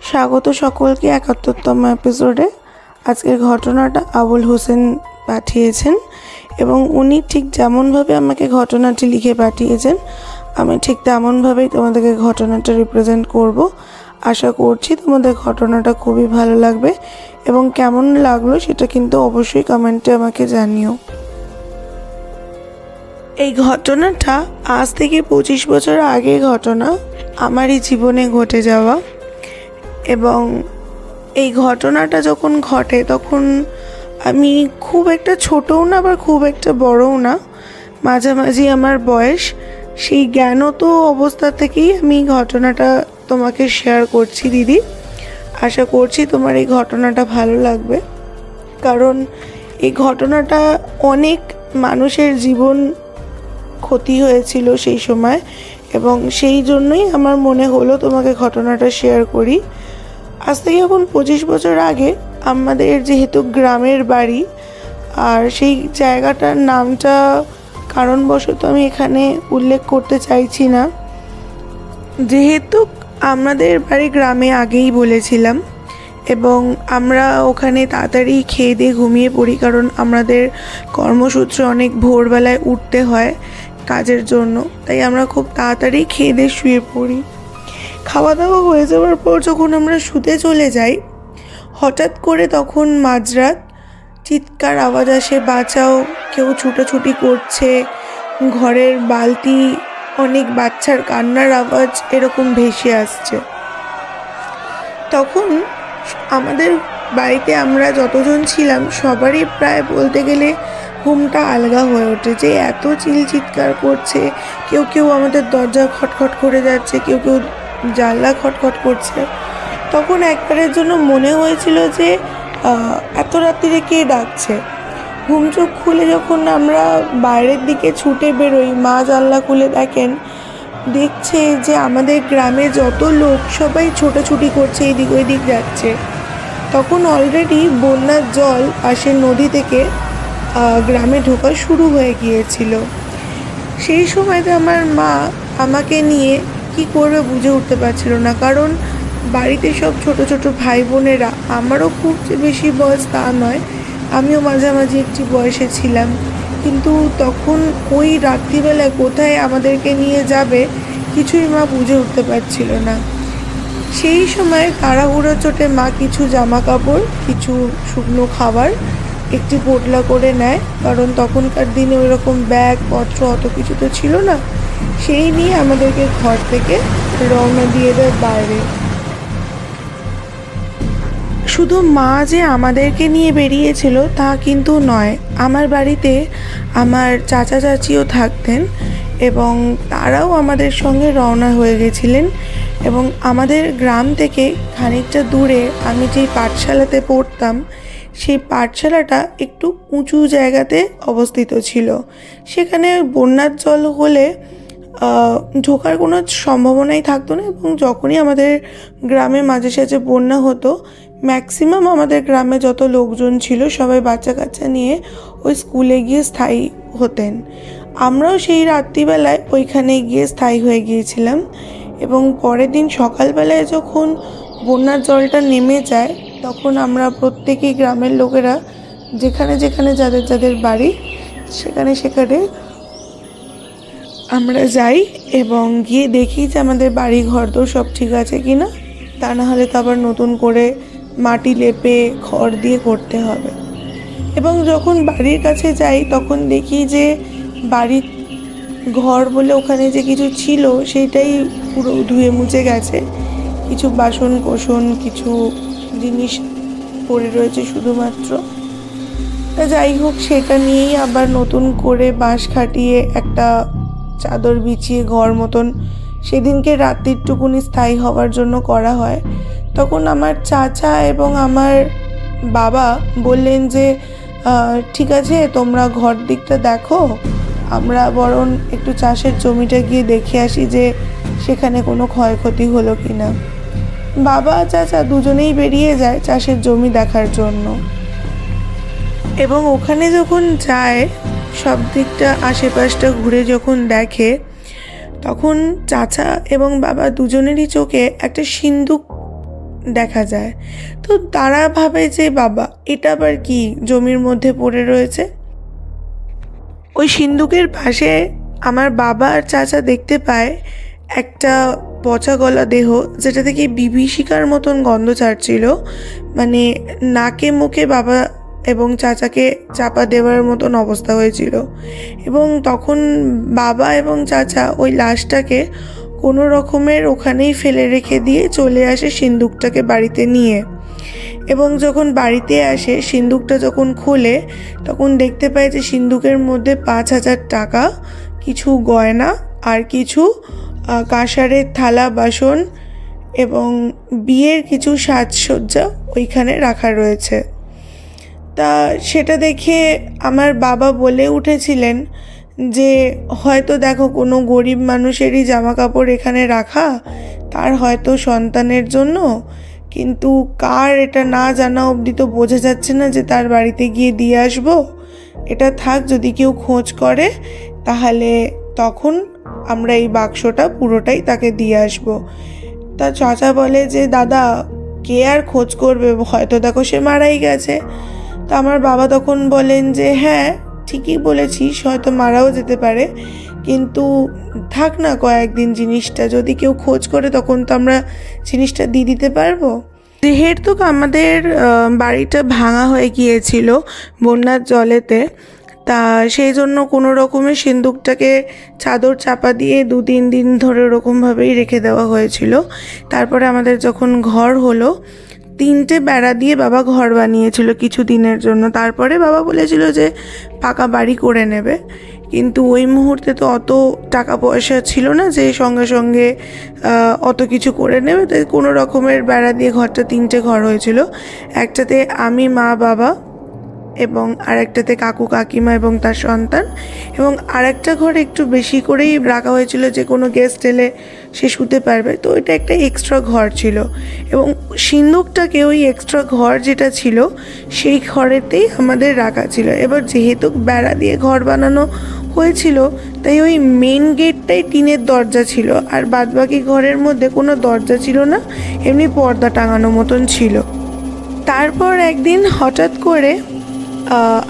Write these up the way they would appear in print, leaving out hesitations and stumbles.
স্বাগত সকলকে ৭১তম এপিসোডে। আজকের ঘটনাটা আবুল হোসেন পাঠিয়েছেন এবং উনি ঠিক যেমনভাবে আমাকে ঘটনাটি লিখে পাঠিয়েছেন আমি ঠিক তেমনভাবেই তোমাদেরকে ঘটনাটা রিপ্রেজেন্ট করব। আশা করছি তোমাদের ঘটনাটা খুবই ভালো লাগবে এবং কেমন লাগলো সেটা কিন্তু অবশ্যই কমেন্টে আমাকে জানিও। এই ঘটনাটা আজ থেকে ২৫ বছর আগে ঘটনা, আমারই জীবনে ঘটে যাওয়া। এবং এই ঘটনাটা যখন ঘটে তখন আমি খুব একটা ছোটও না আবার খুব একটা বড়ও না, মাঝামাঝি আমার বয়স। সেই জ্ঞানত অবস্থা থেকেই আমি ঘটনাটা তোমাকে শেয়ার করছি দিদি। আশা করছি তোমার এই ঘটনাটা ভালো লাগবে, কারণ এই ঘটনাটা অনেক মানুষের জীবন ক্ষতি হয়েছিল সেই সময় এবং সেই জন্যই আমার মনে হলো তোমাকে ঘটনাটা শেয়ার করি। আজ থেকে এখন ২৫ বছর আগে আমাদের যেহেতু গ্রামের বাড়ি, আর সেই জায়গাটার নামটা কারণবশত আমি এখানে উল্লেখ করতে চাইছি না, যেহেতু আমাদের বাড়ি গ্রামে আগেই বলেছিলাম এবং আমরা ওখানে তাড়াতাড়ি খেয়ে দিয়ে ঘুমিয়ে পড়ি, কারণ আমাদের কর্মসূত্রে অনেক ভোরবেলায় উঠতে হয় কাজের জন্য, তাই আমরা খুব তাড়াতাড়ি খেয়ে দিয়ে শুয়ে পড়ি। খাওয়া দাওয়া হয়ে যাওয়ার পর যখন আমরা শুতে চলে যাই, হঠাৎ করে তখন মাঝরাত চিৎকার আওয়াজ আসে, বাঁচাও, কেউ ছুটোছুটি করছে, ঘরের বালতি, অনেক বাচ্চার কান্নার আওয়াজ এরকম ভেসে আসছে। তখন আমাদের বাড়িতে আমরা যতজন ছিলাম সবারই প্রায় বলতে গেলে ঘুমটা আলগা হয়ে ওঠে, যে এত চিৎকার করছে, কেউ কেউ আমাদের দরজা খটখট করে যাচ্ছে, কেউ কেউ জানলা খটখট করছে। তখন একবারের জন্য মনে হয়েছিল যে এত রাত্রিরে কে ডাকছে। ঘুম চোখ খুলে যখন আমরা বাইরের দিকে ছুটে বেরোই, মা জানলা খুলে দেখছে যে আমাদের গ্রামে যত লোক সবাই ছোটাছুটি করছে, এইদিক ওই দিক যাচ্ছে। তখন অলরেডি বন্যার জল আসে নদী থেকে গ্রামে ঢোকা শুরু হয়ে গিয়েছিল। সেই সময়তে আমার মা আমাকে নিয়ে কি করবে বুঝে উঠতে পারছিল না, কারণ বাড়িতে সব ছোট ছোট ভাই বোনেরা, আমারও খুব বেশি বয়স তা নয়, আমিও মাঝামাঝি একটি বয়সে ছিলাম, কিন্তু তখন ওই রাত্রিবেলায় কোথায় আমাদেরকে নিয়ে যাবে কিছুই মা বুঝে উঠতে পারছিল না। সেই সময় তাড়াহুড়ো চোটে মা কিছু জামা কাপড়, কিছু শুকনো খাবার একটি পোটলা করে নেয়, কারণ তখনকার দিনে ওইরকম ব্যাগ পত্র অত কিছু তো ছিল না। সেই নিয়ে আমাদেরকে ঘর থেকে রওনা দিয়ে দেয় বাইরে। শুধু মা যে আমাদেরকে নিয়ে বেরিয়েছিল তা কিন্তু নয়, আমার বাড়িতে আমার চাচা চাচিও থাকতেন এবং তারাও আমাদের সঙ্গে রওনা হয়ে গেছিলেন। এবং আমাদের গ্রাম থেকে খানিকটা দূরে আমি যেই পাঠশালাতে পড়তাম, সেই পাঠশালাটা একটু উঁচু জায়গাতে অবস্থিত ছিল। সেখানে বন্যার জল হলে ঢোকার কোনো সম্ভাবনাই থাকতো না, এবং যখনই আমাদের গ্রামে মাঝে সাঝে বন্যা হতো, ম্যাক্সিমাম আমাদের গ্রামে যত লোকজন ছিল সবাই বাচ্চা কাচ্চা নিয়ে ওই স্কুলে গিয়ে স্থায়ী হতেন। আমরাও সেই রাত্রিবেলায় ওইখানে গিয়ে স্থায়ী হয়ে গিয়েছিলাম এবং পরের দিন সকালবেলায় যখন বন্যার জলটা নেমে যায় তখন আমরা প্রত্যেকেই গ্রামের লোকেরা যেখানে যেখানে যাদের যাদের বাড়ি সেখানে সেখানে আমরা যাই এবং গিয়ে দেখি যে আমাদের বাড়ি ঘর তো সব ঠিক আছে কিনা, তা না হলে তো আবার নতুন করে মাটি লেপে খড় দিয়ে করতে হবে। এবং যখন বাড়ির কাছে যাই তখন দেখি যে বাড়ির ঘর বলে ওখানে যে কিছু ছিল সেইটাই পুরো ধুয়ে মুছে গেছে, কিছু বাসন কোসন কিছু জিনিস পড়ে রয়েছে শুধুমাত্র। তা যাই হোক, সেটা নিয়েই আবার নতুন করে বাঁশ খাটিয়ে একটা চাদর বিছিয়ে ঘর মতন সেদিনকে রাত্রিটুকুনি স্থায়ী হওয়ার জন্য করা হয়। তখন আমার চাচা এবং আমার বাবা বললেন যে ঠিক আছে, তোমরা ঘর দিকটা দেখো, আমরা বরং একটু চাষের জমিটা গিয়ে দেখে আসি যে সেখানে কোনো ক্ষয়ক্ষতি হলো কি না। বাবা চাচা দুজনেই বেরিয়ে যায় চাষের জমি দেখার জন্য এবং ওখানে যখন যায় সব দিকটা আশেপাশটা ঘুরে যখন দেখে, তখন চাচা এবং বাবা দুজনেরই চোখে একটা সিন্দুক দেখা যায়। তো তারা ভাবে যে বাবা এটা আবার কি জমির মধ্যে পড়ে রয়েছে। ওই সিন্দুকের পাশে আমার বাবা আর চাচা দেখতে পায় একটা পচা গলা দেহ, যেটা থেকে বিভীষিকার মতন গন্ধ ছাড়ছিল। মানে নাকে মুখে বাবা এবং চাচাকে চাপা দেওয়ার মতন অবস্থা হয়েছিল। এবং তখন বাবা এবং চাচা ওই লাশটাকে কোনো রকমের ওখানেই ফেলে রেখে দিয়ে চলে আসে সিন্দুকটাকে বাড়িতে নিয়ে। এবং যখন বাড়িতে আসে সিন্দুকটা যখন খোলে তখন দেখতে পায় যে সিন্দুকের মধ্যে 5,000 টাকা, কিছু গয়না আর কিছু কাঁসারের থালা বাসন এবং বিয়ের কিছু সাজসজ্জা ওইখানে রাখা রয়েছে। তা সেটা দেখে আমার বাবা বলে উঠেছিলেন যে হয়তো দেখো কোনো গরিব মানুষেরই জামা কাপড় এখানে রাখা, তার হয়তো সন্তানের জন্য, কিন্তু কার এটা না জানা অবধি তো বোঝা যাচ্ছে না যে তার বাড়িতে গিয়ে দিয়ে আসবো। এটা থাক, যদি কেউ খোঁজ করে তাহলে তখন আমরা এই বাক্সটা পুরোটাই তাকে দিয়ে আসবো। তা চাচা বলে যে দাদা কে আর খোঁজ করবে, হয়তো দেখো সে মারাই গেছে। তা আমার বাবা তখন বলেন যে হ্যাঁ ঠিকই বলেছিস, হয়তো মারাও যেতে পারে, কিন্তু থাক না কয়েকদিন, জিনিসটা যদি কেউ খোঁজ করে তখন তো আমরা জিনিসটা দিয়ে দিতে পারবো। যেহেতু আমাদের বাড়িটা ভাঙা হয়ে গিয়েছিল বন্যার জলেতে, তা সেই জন্য কোনো রকমের সিন্দুকটাকে চাদর চাপা দিয়ে 2-3 দিন ধরে ওরকমভাবেই রেখে দেওয়া হয়েছিল। তারপরে আমাদের যখন ঘর হলো, 3টে বেড়া দিয়ে বাবা ঘর বানিয়েছিল কিছু দিনের জন্য। তারপরে বাবা বলেছিল যে পাকা বাড়ি করে নেবে, কিন্তু ওই মুহূর্তে তো অত টাকা পয়সা ছিল না যে সঙ্গে সঙ্গে অত কিছু করে নেবে। তাই কোনো রকমের বেড়া দিয়ে ঘরটা 3টে ঘর হয়েছিল। একটাতে আমি, মা, বাবা এবং আরেকটাতে কাকু কাকিমা এবং তার সন্তান, এবং আরেকটা ঘর একটু বেশি করেই রাখা হয়েছিল যে কোনো গেস্ট এলে সে শুতে পারবে। তো এটা একটা এক্সট্রা ঘর ছিল এবং সিন্দুকটাকে ওই এক্সট্রা ঘর যেটা ছিল সেই ঘরেতেই আমাদের রাখা ছিল। এবার যেহেতু বেড়া দিয়ে ঘর বানানো হয়েছিল তাই ওই মেন গেটটাই টিনের দরজা ছিল, আর বাদবাকি ঘরের মধ্যে কোনো দরজা ছিল না, এমনি পর্দা টাঙানো মতন ছিল। তারপর একদিন হঠাৎ করে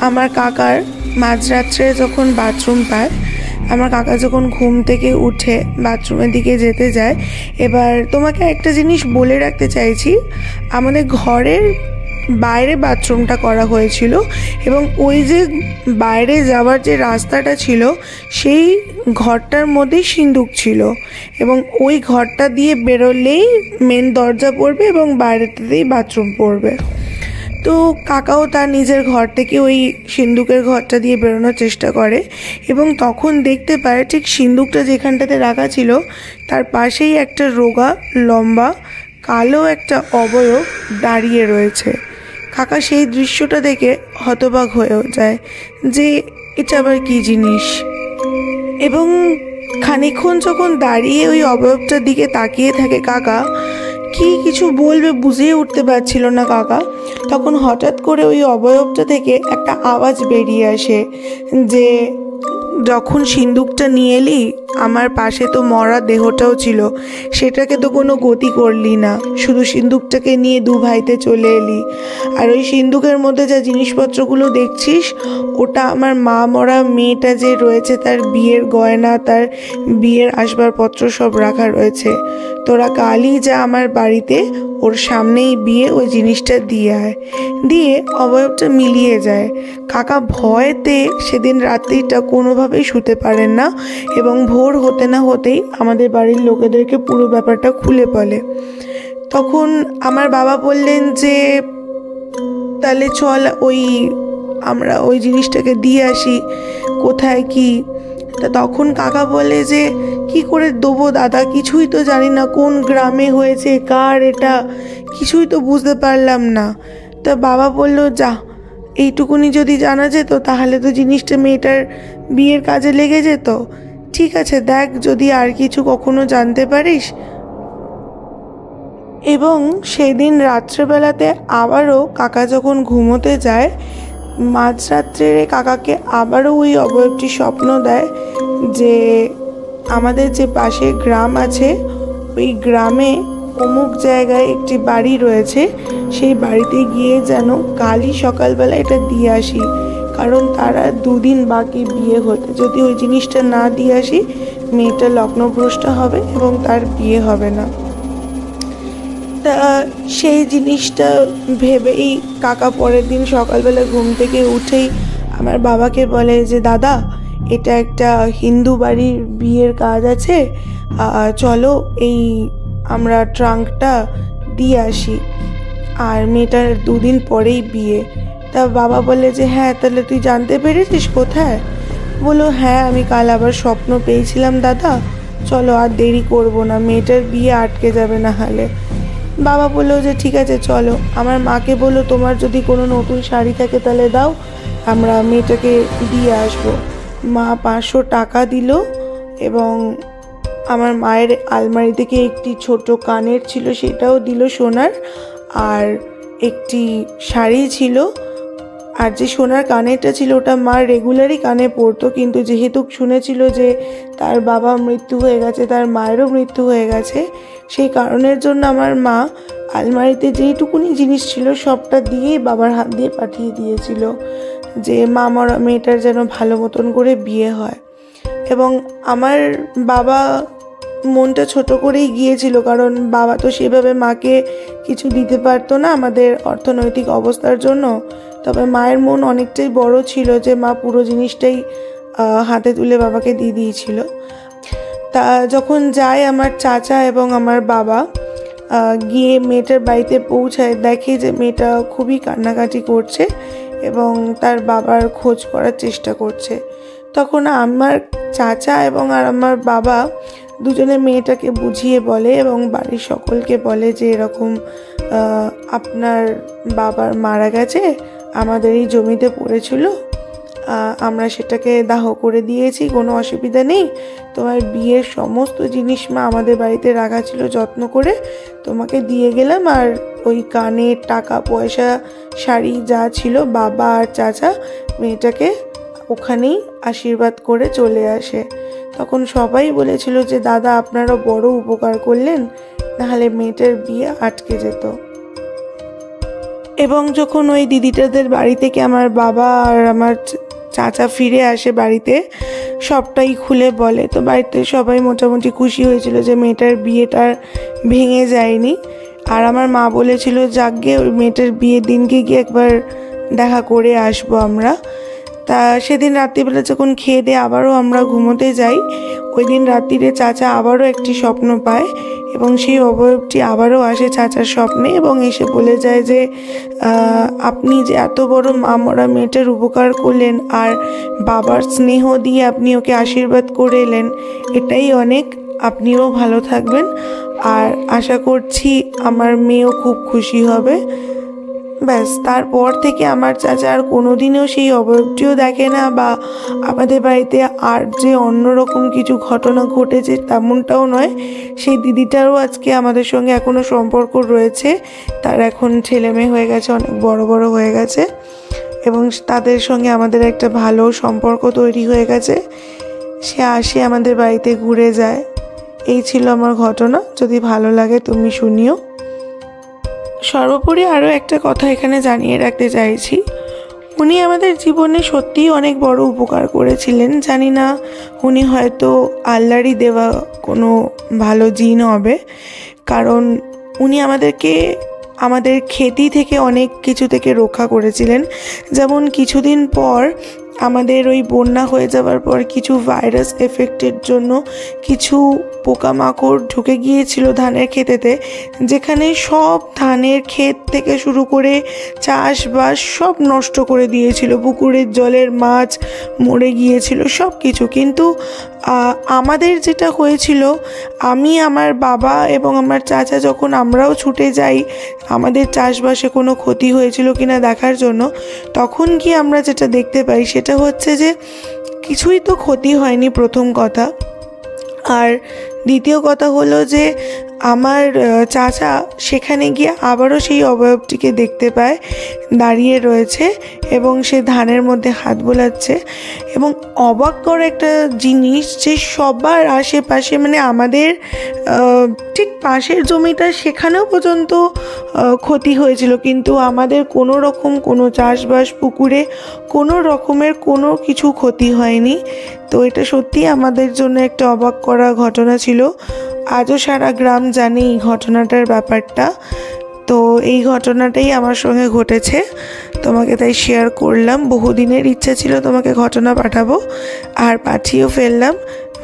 আমার কাকার মাঝরাত্রে যখন বাথরুম পায়, আমার কাকা যখন ঘুম থেকে উঠে বাথরুমের দিকে যেতে যায়। এবার তোমাকে একটা জিনিস বলে রাখতে চাইছি, আমাদের ঘরের বাইরে বাথরুমটা করা হয়েছিল এবং ওই যে বাইরে যাওয়ার যে রাস্তাটা ছিল সেই ঘরটার মধ্যেই সিন্দুক ছিল এবং ওই ঘরটা দিয়ে বেরোলেই মেন দরজা পড়বে এবং বাইরেতেই বাথরুম পড়বে। তো কাকাও তার নিজের ঘর থেকে ওই সিন্দুকের ঘরটা দিয়ে বেরোনোর চেষ্টা করে এবং তখন দেখতে পায় ঠিক সিন্দুকটা যেখানটাতে রাখা ছিল তার পাশেই একটা রোগা লম্বা কালো একটা অবয়ব দাঁড়িয়ে রয়েছে। কাকা সেই দৃশ্যটা দেখে হতবাক হয়েও যায় যে এটা আবার কী জিনিস। এবং খানিকক্ষণ যখন দাঁড়িয়ে ওই অবয়বটার দিকে তাকিয়ে থাকে কাকা, কি কিছু বলবে বুঝিয়ে উঠতে পারছিল না কাকা। তখন হঠাৎ করে ওই অবয়বটা থেকে একটা আওয়াজ বেরিয়ে আসে যে যখন সিন্দুকটা নিয়ে এলি আমার পাশে তো মরা দেহটাও ছিল, সেটাকে তো কোনো গতি করলি না, শুধু সিন্দুকটাকে নিয়ে 2 ভাইতে চলে এলি। আর ওই সিন্দুকের মধ্যে যা জিনিসপত্রগুলো দেখছিস ওটা আমার মা মরা মেয়েটা যে রয়েছে তার বিয়ের গয়না, তার বিয়ের আসবাবপত্র সব রাখা রয়েছে। তোরা কালই যা আমার বাড়িতে, ওর সামনেই বিয়ে, ওই জিনিসটা দিয়ে আয়। দিয়ে অবয়বটা মিলিয়ে যায়। কাকা ভয়েতে সেদিন রাত্রিটা কোনোভাবেই শুতে পারেন না এবং ভোর হতে না হতেই আমাদের বাড়ির লোকেদেরকে পুরো ব্যাপারটা খুলে বলে। তখন আমার বাবা বললেন যে তাহলে চল আমরা ওই জিনিসটাকে দিয়ে আসি, কোথায় কি। তা তখন কাকা বলে যে কি করে দেবো দাদা, কিছুই তো জানি না, কোন গ্রামে হয়েছে, কার এটা, কিছুই তো বুঝতে পারলাম না। তা বাবা বলল যা, এইটুকুনি যদি জানা যেত তাহলে তো জিনিসটা মেয়েটার বিয়ের কাজে লেগে যেত। ঠিক আছে দেখ যদি আর কিছু কখনো জানতে পারিস। এবং সেদিন রাত্রেবেলাতে আবারও কাকা যখন ঘুমোতে যায়, মাঝরাত্রে কাকাকে আবারও ওই অবয়বটি স্বপ্ন দেয় যে আমাদের যে পাশে গ্রাম আছে ওই গ্রামে অমুক জায়গায় একটি বাড়ি রয়েছে, সেই বাড়িতে গিয়ে যেন কালই সকালবেলা এটা দিয়ে আসি, কারণ তারা 2 দিন বাকি বিয়ে হতে। যদি ওই জিনিসটা না দিয়ে আসি, মেয়েটা লগ্নভ্রষ্ট হবে এবং তার বিয়ে হবে না। তা সেই জিনিসটা ভেবেই কাকা পরের দিন সকালবেলা ঘুম থেকে উঠেই আমার বাবাকে বলে যে দাদা, এটা একটা হিন্দু বাড়ির বিয়ের কাজ আছে, চলো এই আমরা ট্রাঙ্কটা দিয়ে আসি, আর মেয়েটার 2 দিন পরেই বিয়ে। তা বাবা বলে যে হ্যাঁ, তাহলে তুই জানতে পেরেছিস কোথায়? বলো হ্যাঁ, আমি কাল আবার স্বপ্ন পেয়েছিলাম দাদা, চলো আর দেরি করব না, মেয়েটার বিয়ে আটকে যাবে না হলে। বাবা বললো যে ঠিক আছে চলো। আমার মাকে বললো তোমার যদি কোনো নতুন শাড়ি থাকে তাহলে দাও, আমরা মেয়েটাকে দিয়ে আসবো। মা 500 টাকা দিল এবং আমার মায়ের আলমারি থেকে একটি ছোট কানের ছিল, সেটাও দিল সোনার, আর একটি শাড়ি ছিল। আর যে সোনার কানেরটা ছিল ওটা মা রেগুলারই কানে পরতো, কিন্তু যেহেতু শুনেছিল যে তার বাবা মৃত্যু হয়ে গেছে, তার মায়েরও মৃত্যু হয়ে গেছে, সেই কারণের জন্য আমার মা আলমারিতে যেইটুকুনি জিনিস ছিল সবটা দিয়েই বাবার হাত দিয়ে পাঠিয়ে দিয়েছিল, যে মেয়েটার যেন ভালো মতন করে বিয়ে হয়। এবং আমার বাবা মনটা ছোট করেই গিয়েছিল, কারণ বাবা তো সেভাবে মাকে কিছু দিতে পারতো না আমাদের অর্থনৈতিক অবস্থার জন্য। তবে মায়ের মন অনেকটাই বড় ছিল যে মা পুরো জিনিসটাই হাতে তুলে বাবাকে দিয়ে দিয়েছিল। তা যখন যায় আমার চাচা এবং আমার বাবা গিয়ে মেয়েটার বাড়িতে পৌঁছায়, দেখে যে মেয়েটা খুবই কান্নাকাটি করছে এবং তার বাবার খোঁজ করার চেষ্টা করছে। তখন আমার চাচা এবং আমার বাবা দুজনে মেয়েটাকে বুঝিয়ে বলে এবং বাড়ির সকলকে বলে যে এরকম আপনার বাবার মারা গেছে, আমাদের এই জমিতে পড়েছিল, আমরা সেটাকে দাহ করে দিয়েছি, কোনো অসুবিধা নেই, তোমার বিয়ের সমস্ত জিনিস মা আমাদের বাড়িতে রাখা ছিল যত্ন করে, তোমাকে দিয়ে গেলাম। আর ওই কানের টাকা পয়সা শাড়ি যা ছিল, বাবা আর চাচা মেয়েটাকে ওখানেই আশীর্বাদ করে চলে আসে। তখন সবাই বলেছিল যে দাদা আপনারা বড় উপকার করলেন, নাহলে মেয়েটার বিয়ে আটকে যেত। এবং যখন ওই দিদিটাদের বাড়ি থেকে আমার বাবা আর আমার চাচা ফিরে আসে বাড়িতে, সবটাই খুলে বলে, তো বাড়িতে সবাই মোটামুটি খুশি হয়েছিল যে মেয়েটার বিয়েটা ভেঙে যায়নি। আর আমার মা বলেছিল যাকগে ওই মেয়েটার বিয়ের দিনকে গিয়ে একবার দেখা করে আসবো আমরা। তা সেদিন রাত্রিবেলা যখন খেয়ে দিয়ে আবারও আমরা ঘুমোতে যাই, ওই দিন রাত্রিরে চাচা আবারও একটি স্বপ্ন পায় এবং সেই অবয়বটি আবারও আসে চাচার স্বপ্নে এবং এসে বলে যায় যে আপনি যে এত বড় মা মরা মেয়েটার উপকার করলেন আর বাবার স্নেহ দিয়ে আপনি ওকে আশীর্বাদ করে এলেন, এটাই অনেক, আপনিও ভালো থাকবেন, আর আশা করছি আমার মেয়েও খুব খুশি হবে। ব্যাস, তারপর থেকে আমার চাচা আর কোনোদিনও সেই অবয়বটিও দেখে না, বা আমাদের বাড়িতে আর যে অন্যরকম কিছু ঘটনা ঘটেছে তেমনটাও নয়। সেই দিদিটারও আজকে আমাদের সঙ্গে এখনও সম্পর্ক রয়েছে, তার এখন ছেলে মেয়ে হয়ে গেছে, অনেক বড় বড় হয়ে গেছে এবং তাদের সঙ্গে আমাদের একটা ভালো সম্পর্ক তৈরি হয়ে গেছে। সে আসে আমাদের বাড়িতে ঘুরে যায়। এই ছিল আমার ঘটনা, যদি ভালো লাগে তুমি শুনিও। সর্বোপরি আরও একটা কথা এখানে জানিয়ে রাখতে চাইছি, উনি আমাদের জীবনে সত্যিই অনেক বড় উপকার করেছিলেন। জানি না উনি হয়তো আল্লাহরই দেওয়া কোনো ভালো জিন হবে, কারণ উনি আমাদেরকে আমাদের ক্ষতি থেকে অনেক কিছু থেকে রক্ষা করেছিলেন। যেমন কিছুদিন পর আমাদের ওই বন্যা হয়ে যাওয়ার পর কিছু ভাইরাস এফেক্টের জন্য কিছু পোকামাকড় ঢুকে গিয়েছিল ধানের ক্ষেতেতে, যেখানে সব ধানের ক্ষেত থেকে শুরু করে চাষবাস সব নষ্ট করে দিয়েছিল, পুকুরের জলের মাছ মরে গিয়েছিল সব কিছু। কিন্তু আমাদের যেটা হয়েছিল, আমি, আমার বাবা এবং আমার চাচা যখন আমরাও ছুটে যাই আমাদের চাষবাসে কোনো ক্ষতি হয়েছিল কিনা দেখার জন্য, তখন কি আমরা যেটা দেখতে পাই সেটা হচ্ছে যে কিছুই তো ক্ষতি হয়নি, প্রথম কথা। আর দ্বিতীয় কথা হলো যে আমার চাচা সেখানে গিয়ে আবারও সেই অবয়বটিকে দেখতে পায় দাঁড়িয়ে রয়েছে এবং সে ধানের মধ্যে হাত বোলাচ্ছে। এবং অবাক করা একটা জিনিস যে সবার আশেপাশে, মানে আমাদের ঠিক পাশের জমিটা সেখানেও পর্যন্ত ক্ষতি হয়েছিল, কিন্তু আমাদের কোনো রকম কোনো চাষবাস, পুকুরে কোনো রকমের কোনো কিছু ক্ষতি হয়নি। তো এটা সত্যিই আমাদের জন্য একটা অবাক করা ঘটনা ছিল। আজও সারা গ্রাম জানে এই ঘটনাটার ব্যাপারটা। তো এই ঘটনাটাই আমার সঙ্গে ঘটেছে, তোমাকে তাই শেয়ার করলাম। বহুদিনের ইচ্ছা ছিল তোমাকে ঘটনা পাঠাবো, আর পাঠিয়েও ফেললাম।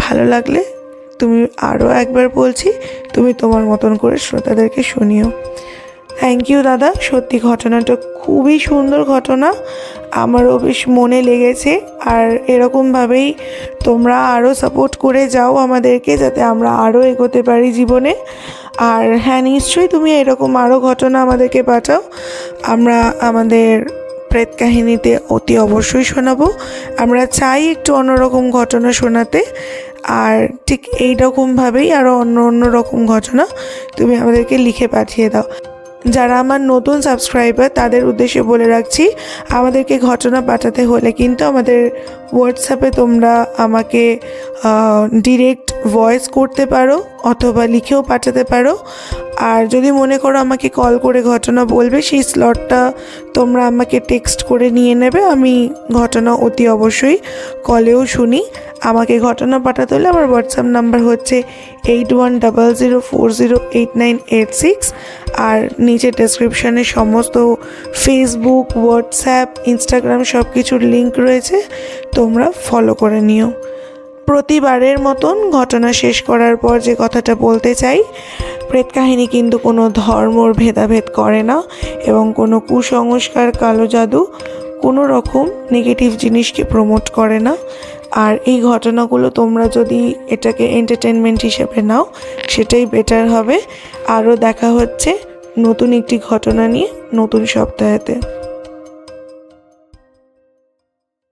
ভালো লাগলে তুমি আরও একবার বলছি, তুমি তোমার মতন করে শ্রোতাদেরকে শুনিও। থ্যাংক ইউ দাদা, সত্যি ঘটনাটা খুবই সুন্দর ঘটনা, আমারও বেশ মনে লেগেছে। আর এরকমভাবেই তোমরা আরও সাপোর্ট করে যাও আমাদেরকে, যাতে আমরা আরও এগোতে পারি জীবনে। আর হ্যাঁ, নিশ্চয়ই তুমি এরকম আরও ঘটনা আমাদেরকে পাঠাও, আমরা আমাদের প্রেত কাহিনীতে অতি অবশ্যই শোনাবো। আমরা চাই একটু অন্যরকম ঘটনা শোনাতে, আর ঠিক এইরকমভাবেই আরও অন্য রকম ঘটনা তুমি আমাদেরকে লিখে পাঠিয়ে দাও। যারা আমার নতুন সাবস্ক্রাইবার তাদের উদ্দেশ্যে বলে রাখছি, আমাদেরকে ঘটনা পাঠাতে হলে কিন্তু আমাদের হোয়াটসঅ্যাপে তোমরা আমাকে ডিরেক্ট ভয়েস করতে পারো অথবা লিখেও পাঠাতে পারো। আর যদি মনে করো আমাকে কল করে ঘটনা বলবে, সেই স্লটটা তোমরা আমাকে টেক্সট করে নিয়ে নেবে। আমি ঘটনা অতি অবশ্যই কলেও শুনি। আমাকে ঘটনা পাঠাতে হলে আমার হোয়াটসঅ্যাপ নাম্বার হচ্ছে 8100408986। আর নিচে ডেসক্রিপশানে সমস্ত ফেসবুক, হোয়াটসঅ্যাপ, ইনস্টাগ্রাম সব কিছুর লিঙ্ক রয়েছে, তোমরা ফলো করে নিও। প্রতিবারের মতন ঘটনা শেষ করার পর যে কথাটা বলতে চাই, প্রেত কাহিনী কিন্তু কোনো ধর্মর ভেদাভেদ করে না এবং কোনো কুসংস্কার, কালো জাদু, কোনো রকম নেগেটিভ জিনিসকে প্রমোট করে না। আর এই ঘটনাগুলো তোমরা যদি এটাকে এন্টারটেনমেন্ট হিসেবে নাও, সেটাই বেটার হবে। আরও দেখা হচ্ছে নতুন একটি ঘটনা নিয়ে নতুন সপ্তাহেতে।